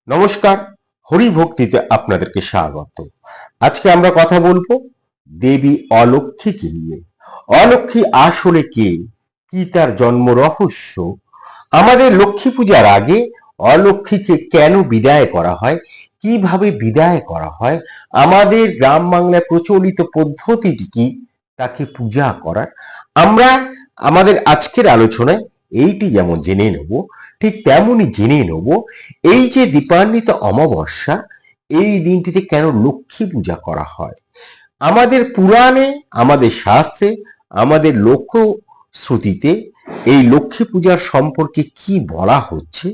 নমস্কার, হরি ভক্তিতে আপনাদেরকে স্বাগত। আজকে আমরা কথা বলবো দেবী অলক্ষ্মীকে নিয়ে। অলক্ষ্মী আসলে কে, কি তার জন্ম রহস্য, আমাদের লক্ষ্মী পূজার আগে অলক্ষ্মীকে কেন বিদায় করা হয়, কিভাবে বিদায় করা হয়, আমাদের গ্রাম বাংলায় প্রচলিত পদ্ধতিটি কি তাকে পূজা করার, আমরা আমাদের আজকের আলোচনায় এইটি যেমন জেনে নেব, ঠিক তেমনই জেনে নেব এই যে দীপান্বিত অমাবস্যা, এই দিনটিতে কেন লক্ষ্মী পূজা করা হয়। আমাদের পুরাণে, আমাদের শাস্ত্রে, আমাদের লোকশ্রুতিতে এই লক্ষ্মী পূজার সম্পর্কে কি বলা হচ্ছে,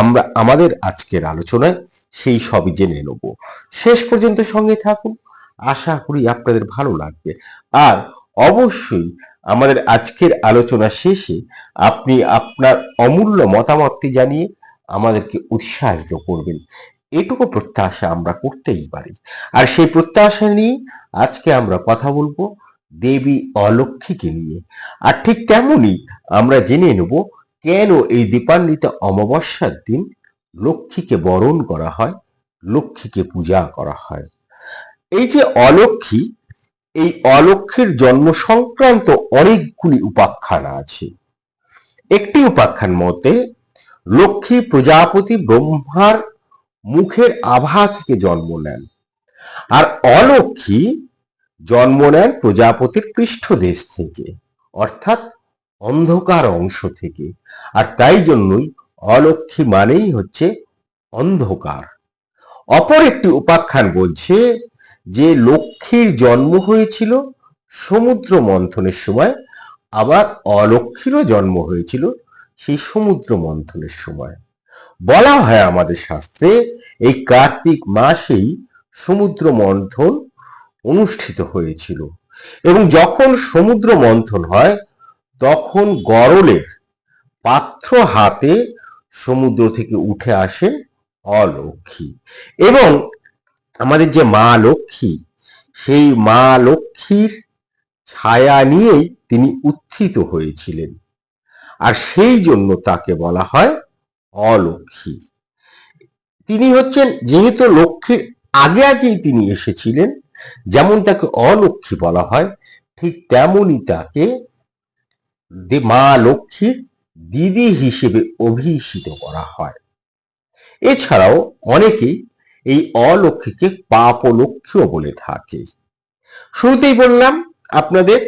আমরা আমাদের আজকের আলোচনায় সেই সবই জেনে নেব। শেষ পর্যন্ত সঙ্গে থাকুন, আশা করি আপনাদের ভালো লাগবে। আর অবশ্যই আমাদের আজকের আলোচনা শেষে আপনি আপনার অমূল্য মতামতটি জানিয়ে আমাদেরকে উৎসাহিত করবেন, এটুকু প্রত্যাশা আমরা করতেই পারি। আর সেই প্রত্যাশা নিয়ে আজকে আমরা কথা বলবো দেবী অলক্ষ্মীকে নিয়ে। আর ঠিক তেমনই আমরা জেনে নেব কেন এই দীপান্বিত অমাবস্যার দিন লক্ষ্মীকে বরণ করা হয়, লক্ষ্মীকে পূজা করা হয়। এই যে অলক্ষ্মী, এই অলক্ষ্মীর জন্ম সংক্রান্ত অনেকগুলি উপাখ্যান আছে। একটি উপাখ্যান মতে লক্ষ্মী প্রজাপতি ব্রহ্মার মুখের আভা থেকে জন্ম নেন, আর অলক্ষ্মী জন্ম নেন প্রজাপতির পৃষ্ঠদেশ থেকে, অর্থাৎ অন্ধকার অংশ থেকে। আর তাই জন্যই অলক্ষ্মী মানেই হচ্ছে অন্ধকার। অপর একটি উপাখ্যান বলছে যে লক্ষ্মীর জন্ম হয়েছিল সমুদ্র মন্থনের সময়, আবার অলক্ষ্মীরও জন্ম হয়েছিল সেই সমুদ্র মন্থনের সময়। বলা হয় আমাদের শাস্ত্রে এই কার্তিক মাসেই সমুদ্র মন্থন অনুষ্ঠিত হয়েছিল, এবং যখন সমুদ্র মন্থন হয় তখন গরলের পাত্র হাতে সমুদ্র থেকে উঠে আসে অলক্ষ্মী, এবং আমাদের যে মা লক্ষ্মী, সেই মা লক্ষ্মীর ছায়া নিয়েই তিনি উত্থিত হয়েছিলেন, আর সেই জন্য তাকে বলা হয় অলক্ষ্মী। তিনি হচ্ছেন, যেহেতু লক্ষ্মীর আগে আগেই তিনি এসেছিলেন, যেমন তাকে অলক্ষ্মী বলা হয়, ঠিক তেমনই তাকে মা লক্ষ্মীর দিদি হিসেবে অভিহিত করা হয়। এছাড়াও অনেকেই এই অলক্ষ্মীকে পাপ লক্ষ্মীও বলে থাকে। শুরুতেই বললাম আপনাদের,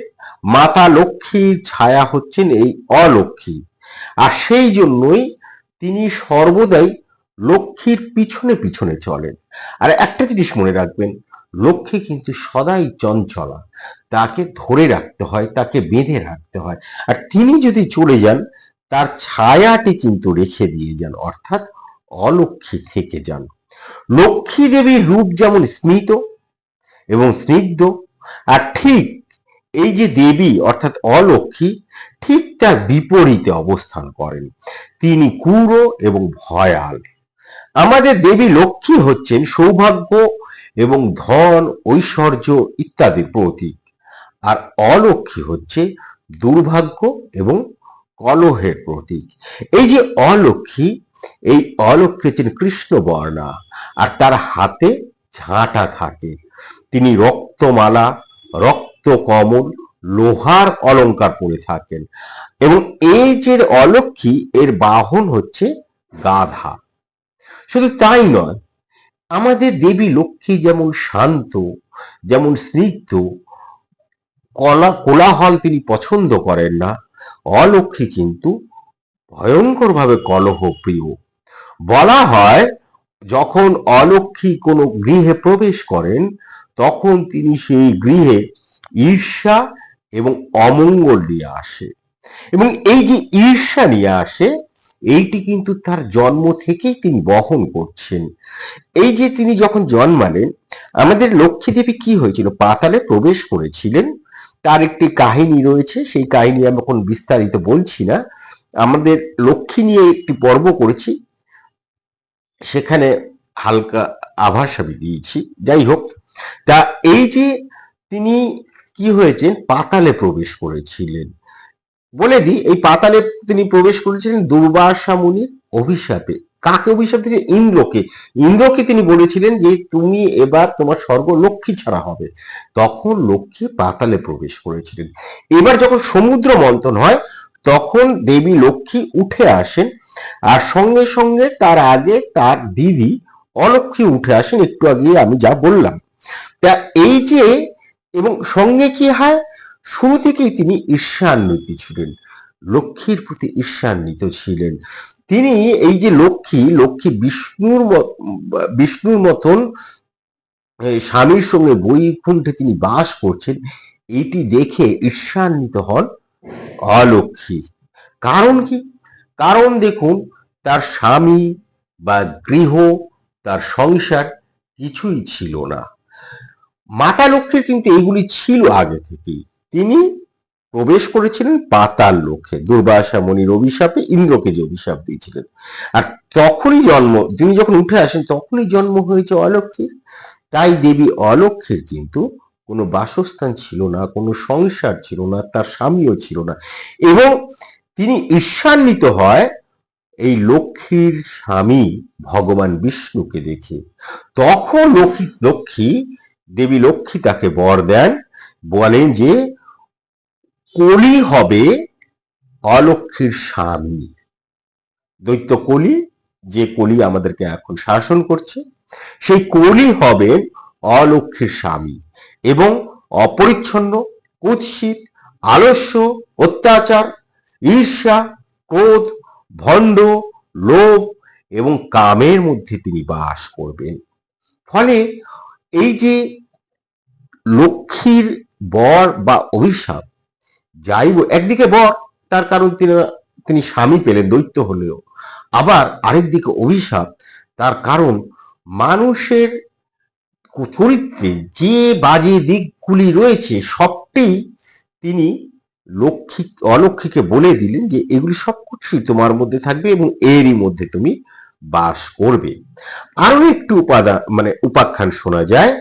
মাতা লক্ষ্মীর ছায়া হচ্ছেন এই অলক্ষ্মী, আর সেই জন্যই তিনি সর্বদাই লক্ষ্মীর পিছনে পিছনে চলেন। আর একটা জিনিস মনে রাখবেন, লক্ষ্মী কিন্তু সদাই চঞ্চলা, তাকে ধরে রাখতে হয়, তাকে বেঁধে রাখতে হয়। আর তিনি যদি চলে যান, তার ছায়াটি কিন্তু রেখে দিয়ে যান, অর্থাৎ অলক্ষ্মী থেকে যান। লক্ষ্মী দেবীর রূপ যেমন স্মিত এবং স্নিগ্ধ, আর ঠিক এই যে দেবী অর্থাৎ অলক্ষ্মী, ঠিক তার বিপরীতে অবস্থান করেন, তিনি ক্রূর এবং ভয়াল। আমাদের দেবী লক্ষ্মী হচ্ছেন সৌভাগ্য এবং ধন, ঐশ্বর্য ইত্যাদির প্রতীক, আর অলক্ষ্মী হচ্ছে দুর্ভাগ্য এবং কলহের প্রতীক। এই যে অলক্ষ্মী, এই অলক্ষ্মী হচ্ছেন কৃষ্ণবর্ণা, আর তার হাতে ঝাঁটা থাকে। তিনি রক্তমালা, রক্ত কমল, লোহার অলংকার পরে থাকেন, এবং এই যে অলক্ষ্মী, এর বাহন হচ্ছে গাধা। শুধু তাই নয়, আমাদের দেবী লক্ষ্মী যেমন শান্ত, যেমন স্নিগ্ধ, কোলাহল তিনি পছন্দ করেন না, অলক্ষ্মী কিন্তু ভয়ঙ্করভাবে কলহ প্রিয়। বলা হয় যখন অলক্ষ্মী কোনো গৃহে প্রবেশ করেন, তখন তিনি সেই গৃহে ঈর্ষা এবং অমঙ্গল নিয়ে আসে, এবং এই যে ঈর্ষা নিয়ে আসে, এইটি কিন্তু তার জন্ম থেকেই তিনি বহন করছেন। এই যে তিনি যখন জন্মালেন, আমাদের লক্ষ্মী দেবী কি হয়েছিল, পাতালে প্রবেশ করেছিলেন। তার একটি কাহিনী রয়েছে, সেই কাহিনী আমি এখন বিস্তারিত বলছি না। আমাদের লক্ষ্মী নিয়ে একটি পর্ব করেছি, সেখানে হালকা আভাস আমি দিয়েছি। যাই হোক, তা এই যে তিনি কি হয়েছেন, পাতালে প্রবেশ করেছিলেন। বলে দিই, এই পাতালে তিনি প্রবেশ করেছিলেন দুর্বাসা মুনির অভিশাপে। কাকে অভিশাপ দিয়েছে? ইন্দ্রকে। ইন্দ্রকে তিনি বলেছিলেন যে তুমি এবার তোমার স্বর্গ লক্ষ্মী ছাড়া হবে। তখন লক্ষ্মী পাতালে প্রবেশ করেছিলেন। এবার যখন সমুদ্র মন্থন হয় তখন দেবী লক্ষ্মী উঠে আসেন, আর সঙ্গে সঙ্গে তার আগে তার দিদি অলক্ষ্মী উঠে আসেন, একটু আগে আমি যা বললাম। তা এই যে, এবং সঙ্গে কি হয়, শুরু থেকেই তিনি ঈর্ষান্বিত ছিলেন, লক্ষ্মীর প্রতি ঈর্ষান্বিত ছিলেন। তিনি এই যে লক্ষ্মী, লক্ষ্মী বিষ্ণুর মতন স্বামীর সঙ্গে বৈকুণ্ঠে তিনি বাস করছেন, এটি দেখে ঈর্ষান্বিত হন অলক্ষ্মী। কারণ কি? কারণ দেখুন, তার স্বামী বা গৃহ, তার সংসার কিছুই ছিল না। মাতা লক্ষ্মীর কিন্তু এইগুলি ছিল আগে থেকেই। তিনি প্রবেশ করেছিলেন পাতাল লোকে, দুর্বাসা মুনির অভিশাপে, ইন্দ্রকে যে অভিশাপ দিয়েছিলেন। আর তখনই জন্ম, তিনি যখন উঠে আসেন তখনই জন্ম হয়েছে অলক্ষ্মীর। তাই দেবী অলক্ষ্মীর কিন্তু কোনো বাসস্থান ছিল না, কোনো সংসার ছিল না, তার স্বামীও ছিল না। এবং তিনি ঈর্ষান্বিত হয় এই লক্ষ্মীর স্বামী ভগবান বিষ্ণুকে দেখে। তখন লক্ষ্মী দেবী লক্ষ্মী তাকে বর দেন, বলেন যে কলি হবে অলক্ষ্মীর স্বামী। দৈত্য কলি, যে কলি আমাদেরকে এখন শাসন করছে, সেই কলি হবেন অলক্ষ্মীর স্বামী, এবং অপরিচ্ছন্ন, কুৎসিত, আলস্য, অত্যাচার, ঈর্ষা, ক্রোধ, ভণ্ড, লোভ এবং কামের মধ্যে তিনি বাস করবেন। ফলে এই যে লক্ষ্মীর বর বা অভিশাপ, যাই একদিকে বর, তার কারণ তিনি স্বামী পেলেন দৈত্য হলেও, আবার আরেকদিকে অভিশাপ, তার কারণ মানুষের চরিত্রে যে বাজে দিকগুলি রয়েছে সবটি তিনি অলক্ষ্মীকে বলে দিলেন যে এগুলি সবকিছুই তোমার মধ্যে থাকবে এবং এরই মধ্যে তুমি বাস করবে। আরো একটু উপাখ্যান শোনা যায়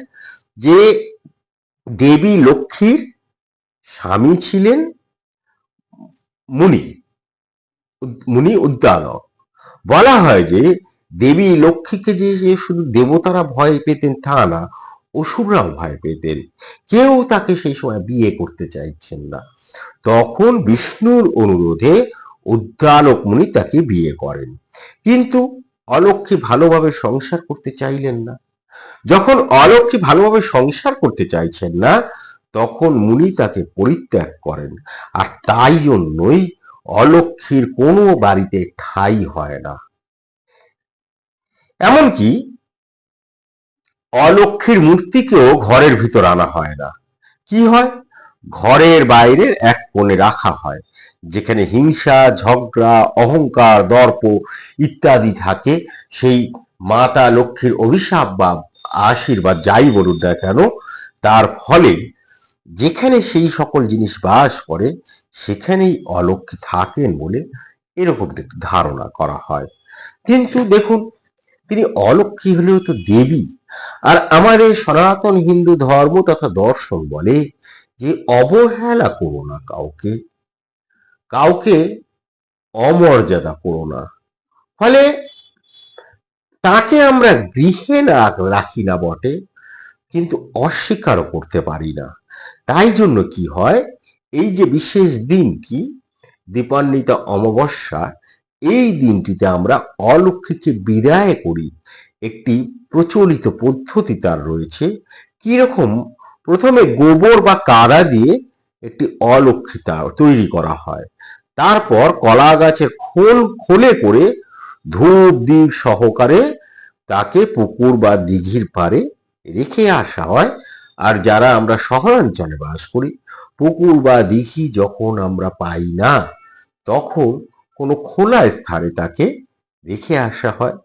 যে দেবী লক্ষ্মীর স্বামী ছিলেন মুনি উদ্দালক। বলা হয় যে দেবী লক্ষ্মীকে যে শুধু দেবতারা ভয় পেতেন তা না, অসুররাও ভয় পেতেন। কেউ তাকে সেই সময় বিয়ে করতে চাইছেন না। তখন বিষ্ণুর অনুরোধে উদ্দালক মুনি তাকে বিয়ে করেন, কিন্তু অলক্ষ্মী ভালোভাবে সংসার করতে চাইলেন না। যখন অলক্ষ্মী ভালোভাবে সংসার করতে চাইছেন না, তখন মুনি তাকে পরিত্যাগ করেন। আর তাই জন্যই অলক্ষ্মীর কোনো বাড়িতে ঠাঁই হয় না। এমনকি অলক্ষ্মীর মূর্তিকেও ঘরের ভিতর আনা হয় না। কি হয়? ঘরের বাইরের এক কোণে রাখা হয়, যেখানে হিংসা, ঝগড়া, অহংকার, দর্প ইত্যাদি থাকে। সেই মাতা লক্ষ্মীর অভিশাপ বা আশীর্বাদ যাই বলুন না কেন, তার ফলে যেখানে সেই সকল জিনিস বাস করে সেখানেই অলক্ষ্মী থাকেন বলে এরকম ধারণা করা হয়। কিন্তু দেখুন, তিনি অলক্ষ্মী হলেও তো দেবী। আর আমাদের সনাতন হিন্দু ধর্ম তথা দর্শন বলে যে অবহেলা করো না কাউকে, কাউকে অমর্যাদা করো না। ফলে তাকে আমরা গৃহে না রাখি না বটে, কিন্তু অস্বীকারও করতে পারি না। তাই জন্য কি হয়, এই যে বিশেষ দিন কি দীপান্বিতা অমাবস্যা, এই দিনটিতে আমরা অলক্ষ্মীকে বিদায় করি। একটি প্রচলিত পদ্ধতি তার রয়েছে। কিরকম? প্রথমে গোবর বা কাদা দিয়ে একটি অলক্ষ্মী তৈরি করা হয়। তারপর কলা গাছের খোলে করে ধূপ দ্বীপ সহকারে তাকে পুকুর বা দিঘির পাড়ে রেখে আসা হয়। আর যারা আমরা শহরাঞ্চলে বাস করি, পুকুর বা দিঘি যখন আমরা পাই না, তখন কোনো খোলা স্থানে তাকে রেখে আসা হয়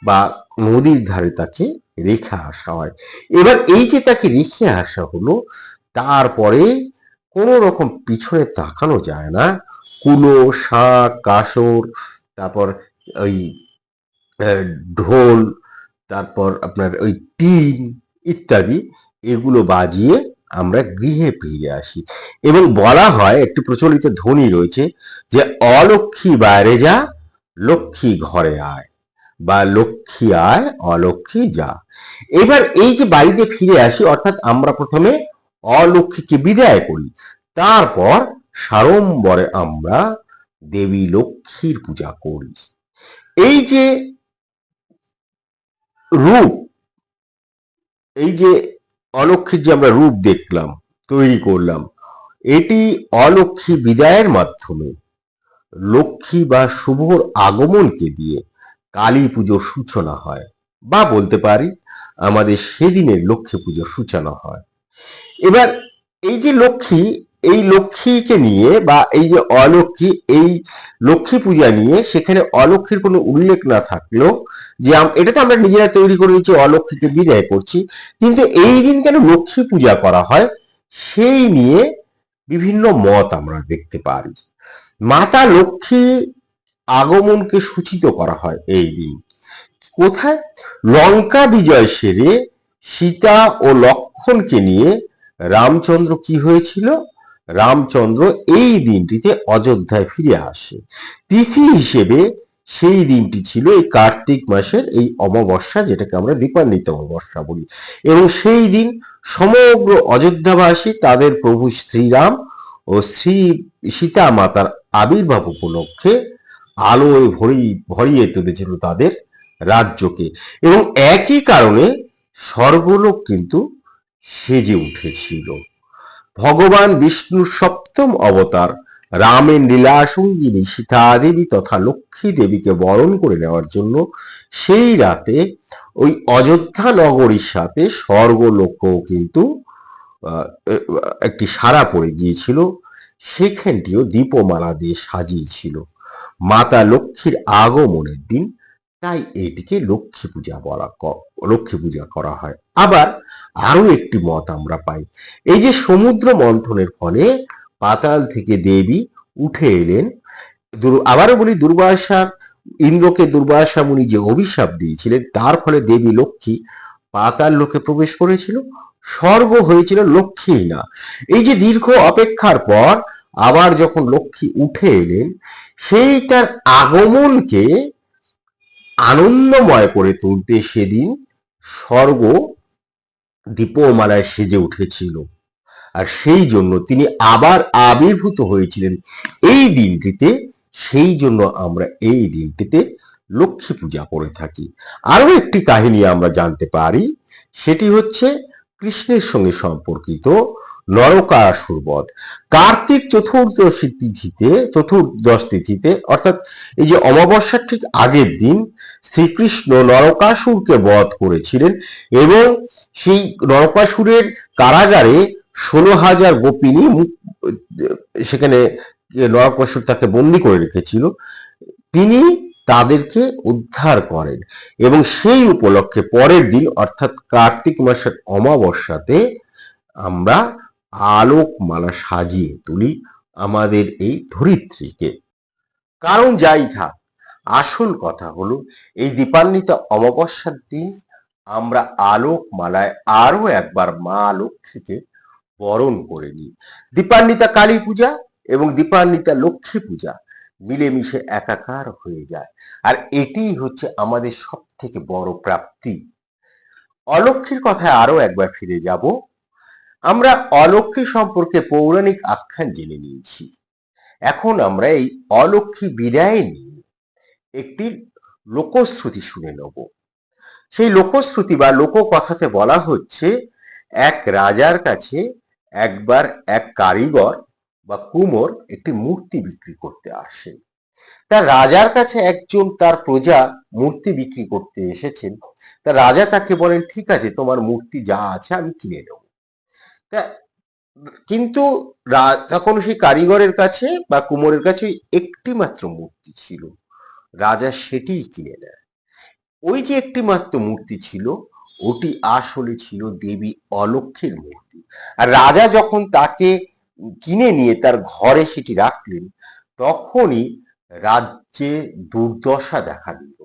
বা নদীর ধারে তাকে রেখে আসা হয়। এবার এই যে তাকে রেখে আসা হলো, তারপরে কোনো রকম পিছনে তাকানো যায় না। কুলো, শাঁখ, কাসর, তারপর ওই ঢোল, তারপর আপনার ওই টিন ইত্যাদি, এগুলো বাজিয়ে আমরা গৃহে ফিরে আসি। এবং বলা হয়, একটি প্রচলিত ধ্বনি রয়েছে যে অলক্ষ্মী বাইরে যা, লক্ষ্মী ঘরে আয়। বা লক্ষ্মী আয় অলক্ষ্মী যা। এবার এই যে বাড়িতে ফিরে আসি, অর্থাৎ আমরা প্রথমে অলক্ষ্মীকে বিদায় করি, তারপর সাড়ম্বরে আমরা দেবী লক্ষ্মীর পূজা করি। এই যে রূপ, এই যে অলক্ষ্মীর যে আমরা রূপ দেখলাম, তৈরি করলাম, এটি অলক্ষ্মী বিদায়ের মাধ্যমে লক্ষ্মী বা শুভর আগমনকে দিয়ে কালী পুজোর সূচনা হয়, বা বলতে পারি আমাদের সেদিনের লক্ষ্মী পুজোর সূচনা হয়। এবার এই যে লক্ষ্মী, এই লক্ষ্মীকে নিয়ে বা এই যে অলক্ষ্মী, এই লক্ষ্মী পূজা নিয়ে সেখানে অলক্ষ্মীর কোনো উল্লেখ না থাকলেও, যে এটা তো আমরা নিজেরা তৈরি করে নিচ্ছি, অলক্ষ্মীকে বিদায় করছি, কিন্তু এই দিন কেন লক্ষ্মী পূজা করা হয় সেই নিয়ে বিভিন্ন মত আমরা দেখতে পারি। মাতা লক্ষ্মী আগমনকে সূচিত করা হয় এই দিন। কোথায়? লঙ্কা বিজয় সেরে সীতা ও লক্ষ্মণকে নিয়ে রামচন্দ্র কি হয়েছিল? রামচন্দ্র এই দিনটিতে অযোধ্যায় ফিরে আসে। তিথি হিসেবে সেই দিনটি ছিল এই কার্তিক মাসের এই অমাবস্যা, যেটাকে আমরা দীপান্বিত অমাবস্যা বলি। এবং সেই দিন সমগ্র অযোধ্যাবাসী তাদের প্রভু শ্রীরাম ও শ্রী সীতা মাতার আবির্ভাব উপলক্ষে আলোয় ভরিয়ে তুলেছিল তাদের রাজ্যকে। এবং একই কারণে স্বর্গলোক কিন্তু সেজে উঠেছিল। ভগবান বিষ্ণুর সপ্তম অবতার রামের লীলা সঙ্গিনী সীতা দেবী তথা লক্ষ্মী দেবীকে বরণ করে নেওয়ার জন্য সেই রাতে ওই অযোধ্যা নগরীর সাথে স্বর্গলোকও কিন্তু একটি সারা পড়ে গিয়েছিল। সেখানটিও দীপমালা দিয়ে সাজিয়েছিল মাতা লক্ষ্মীর আগমনের দিন। তাই এটিকে লক্ষ্মী পূজা করা হয়। আবার আরো একটি মত আমরা পাই, এই যে সমুদ্র মন্থনের ফলে পাতাল থেকে দেবী উঠে এলেন। আবারও বলি, ইন্দ্রকে দুর্বাসা মুনি যে অভিশাপ দিয়েছিলেন, তার ফলে দেবী লক্ষ্মী পাতাল লোকে প্রবেশ করেছিল, স্বর্গ হয়েছিল লক্ষ্মী না। এই যে দীর্ঘ অপেক্ষার পর আবার যখন লক্ষ্মী উঠে এলেন, সেইটার আগমনকে আনন্দময় করে তুলতে সেদিন স্বর্গ দীপমালায় সেজে উঠেছিল। আর সেই জন্য তিনি আবার আবির্ভূত হয়েছিলেন এই দিনটিতে। সেই জন্য আমরা এই দিনটিতে লক্ষ্মী পূজা করে থাকি। আরো একটি কাহিনী আমরা জানতে পারি, সেটি হচ্ছে কৃষ্ণের সঙ্গে সম্পর্কিত নরকাসুর বধ। কার্তিক চতুর্দশ তিথিতে অর্থাৎ এই যে অমাবস্যার ঠিক আগের দিন শ্রীকৃষ্ণ নরকাসুরকে বধ করেছিলেন। এবং সেই নরকাসুরের কারাগারে 16,000 গোপিনী সেখানে নরকাসুর তাকে বন্দি করে রেখেছিল, তিনি তাদেরকে উদ্ধার করেন। এবং সেই উপলক্ষে পরের দিন অর্থাৎ কার্তিক মাসের অমাবস্যাতে আমরা আলোকমালা সাজিয়ে তুলি আমাদের এই ধরিত্রীকে। কারণ যাই থাক, আসল কথা হলো এই দীপান্বিত অমাবস্যার দিন আমরা আলোকমালায় আরো একবার মা লক্ষ্মীকে বরণ করে নিই। দীপান্বিতা কালী পূজা এবং দীপান্বিতা লক্ষ্মী পূজা মিলেমিশে একাকার হয়ে যায়। আর এটি হচ্ছে আমাদের সব থেকে বড় প্রাপ্তি। অলক্ষ্মীর কথায় আরো একবার ফিরে যাব। আমরা অলক্ষ্মী সম্পর্কে পৌরাণিক আখ্যান জেনে নিয়েছি। এখন আমরা এই অলক্ষ্মী বিদায় নিয়ে একটি লোকশ্রুতি শুনে নেব। সেই লোকশ্রুতি বা লোককথাতে বলা হচ্ছে, এক রাজার কাছে একবার এক কারিগর বা কুমোর একটি মূর্তি বিক্রি করতে আসে। তার রাজার কাছে একজন তার প্রজা মূর্তি বিক্রি করতে এসেছেন। তা রাজা তাকে বলেন, ঠিক আছে, তোমার মূর্তি যা আছে আমি কিনে নেব। তা কিন্তু তখন সেই কারিগরের কাছে বা কুমোরের কাছে একটি মাত্র মূর্তি ছিল। রাজা সেটিই কিনে নেয়। ওই যে একটি মাত্র মূর্তি ছিল, ওটি আসলে ছিল দেবী অলক্ষ্মীর মূর্তি। আর রাজা যখন তাকে কিনে নিয়ে তার ঘরে সেটি রাখলেন, তখনই রাজ্যে দুর্দশা দেখা দিল,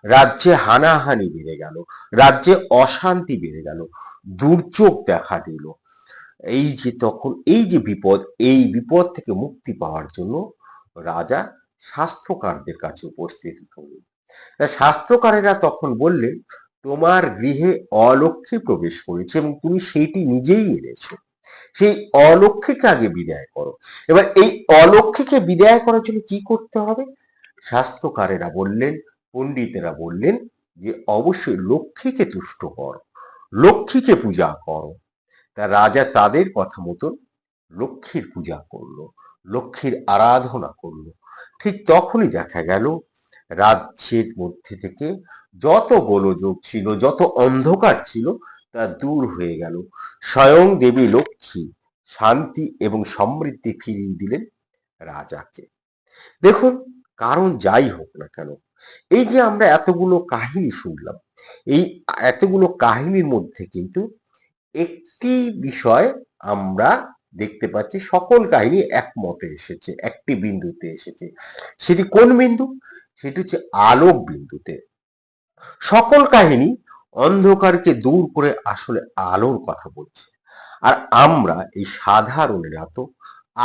রাজ্যে হানাহানি বেড়ে গেল, রাজ্যে অশান্তি বেড়ে গেল, দুর্যোগ দেখা দিল। এই যে তখন এই যে বিপদ, এই বিপদ থেকে মুক্তি পাওয়ার জন্য রাজা শাস্ত্রকারদের কাছে উপস্থিত হলেন। তা শাস্ত্রকারেরা তখন বললেন, তোমার গৃহে অলক্ষ্মী প্রবেশ করেছে এবং তুমি সেইটি নিজেই এনেছো। সেই অলক্ষ্মীকে আগে বিদায় করো। এবার এই অলক্ষ্মীকে বিদায় করার জন্য কি করতে হবে? শাস্ত্রকারেরা বললেন, পণ্ডিতেরা বললেন যে অবশ্যই লক্ষ্মীকে তুষ্ট করো, লক্ষ্মীকে পূজা করো। তা রাজা তাদের কথা মতন লক্ষ্মীর পূজা করলো, লক্ষ্মীর আরাধনা করলো। ঠিক তখনই দেখা গেল রাজ্যের মধ্যে থেকে যত গোলযোগ ছিল, যত অন্ধকার ছিল, তা দূর হয়ে গেল। স্বয়ং দেবী লক্ষ্মী শান্তি এবং সমৃদ্ধি ফিরিয়ে দিলেন রাজাকে। দেখুন, কারণ যাই হোক না কেন, এই যে আমরা এতগুলো কাহিনী শুনলাম, এই এতগুলো কাহিনীর মধ্যে কিন্তু একটি বিষয় আমরা দেখতে পাচ্ছি, সকল কাহিনী একমতে এসেছে, একটি বিন্দুতে এসেছে। সেটি কোন বিন্দু? সেটি হচ্ছে আলোক বিন্দুতে। সকল কাহিনী অন্ধকারকে দূর করে আসলে আলোর কথা বলছে। আর আমরা এই সাধারণেরা তো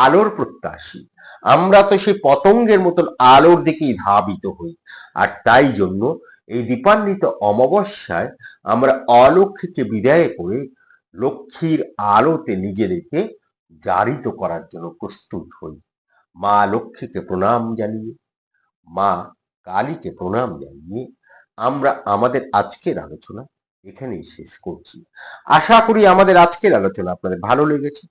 আলোর প্রত্যাশী, আমরা তো সেই পতঙ্গের মতন আলোর দিকেই ধাবিত হই। আর তাই জন্য এই দীপান্বিত অমাবস্যায় আমরা অলক্ষ্মীকে বিদায় করে লক্ষ্মীর আলোতে নিজেদেরকে জারিত করার জন্য প্রস্তুত হই। মা লক্ষ্মীকে প্রণাম জানিয়ে, মা কালীকে প্রণাম জানিয়ে আমরা আমাদের আজকের আলোচনা এখানেই শেষ করছি। আশা করি আমাদের আজকের আলোচনা আপনাদের ভালো লেগেছে।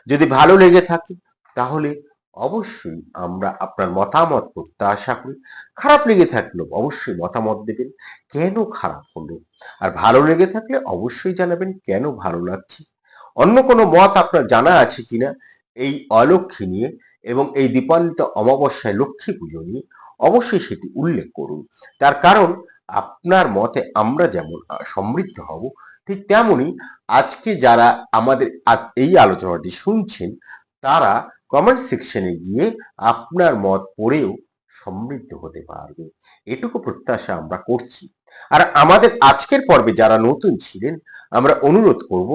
যদি ভালো লেগে থাকে তাহলে অবশ্যই আমরা আপনার মতামত প্রত্যাশা করি। খারাপ লেগে থাকলেও অবশ্যই মতামত দেবেন, কেন খারাপ হলো। আর ভালো লেগে থাকলে অবশ্যই জানাবেন কেন ভালো লাগছে। অন্য কোনো মত আপনার জানা আছে কিনা এই অলক্ষ্মী নিয়ে এবং এই দীপান্বিত অমাবস্যায় লক্ষ্মী পুজো নিয়ে, অবশ্যই সেটি উল্লেখ করুন। তার কারণ আপনার মতে আমরা যেমন সমৃদ্ধ হব, ঠিক তেমনি আজকে যারা আমাদের এই আলোচনাটি শুনছেন তারা কমেন্ট সেকশনে গিয়ে আপনার মত পড়েও সমৃদ্ধ হতে পারবে, এটুকু প্রত্যাশা আমরা করছি। আর আমাদের আজকের পর্বে যারা নতুন ছিলেন, আমরা অনুরোধ করব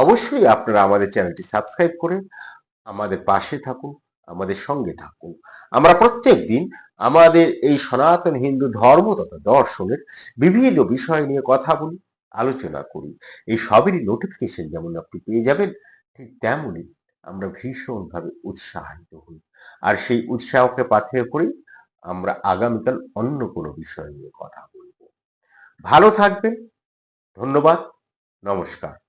অবশ্যই আপনারা আমাদের চ্যানেলটি সাবস্ক্রাইব করে আমাদের পাশে থাকুন, আমাদের সঙ্গে থাকুন। আমরা প্রত্যেক দিন আমাদের এই সনাতন হিন্দু ধর্ম তথা দর্শনের বিবিধ বিষয় নিয়ে কথা বলি, আলোচনা করি। এই সবেরই নোটিফিকেশন যেমন আপনি পেয়ে যাবেন, ঠিক তেমনই আমরা ভীষণভাবে উৎসাহিত হই। আর সেই উৎসাহকে পাথেয় করেই আমরা আগামীকাল অন্য কোনো বিষয় নিয়ে কথা বলব। ভালো থাকবেন। ধন্যবাদ। নমস্কার।